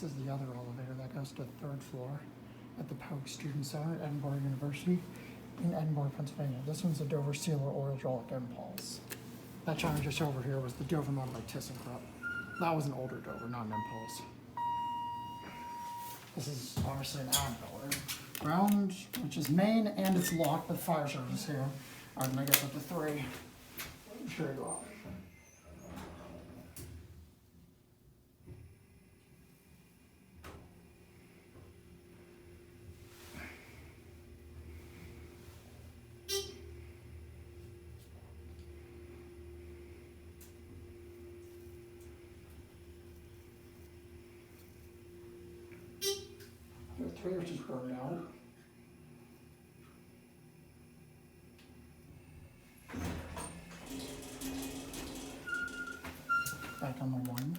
This is the other elevator that goes to the third floor at the Pogue Student Center at Edinboro University in Edinboro, Pennsylvania. This one's the Dover Seelar Oildraulic Impulse. That channel just over here was the Dover one by ThyssenKrupp. That was an older Dover, not an Impulse. This is obviously an ad builder. Ground, which is main, and it's locked, but fire service here. All right, then I guess up to 3. Sure you are. There are 3 which is burned out. Back on the 1.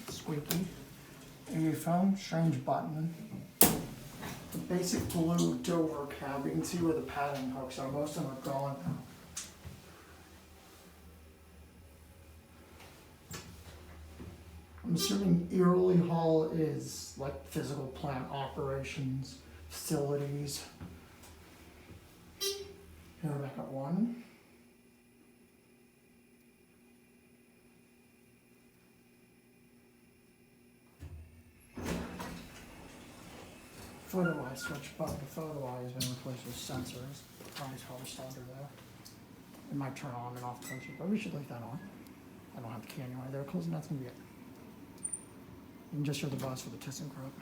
Squeaky. AA foam, strange button. The basic blue Dover cab. You can see where the padding hooks are. Most of them are gone now. I'm assuming Early Hall is like physical plant operations, facilities. Here we're back at 1. Photo eye switch, but the photo eye has been replaced with sensors. Probably still under there. It might turn on and off the sensor, but we should leave that on. I don't have the key anyway. There, closing that's gonna be it. You can just hear the buzz for the ThyssenKrupp.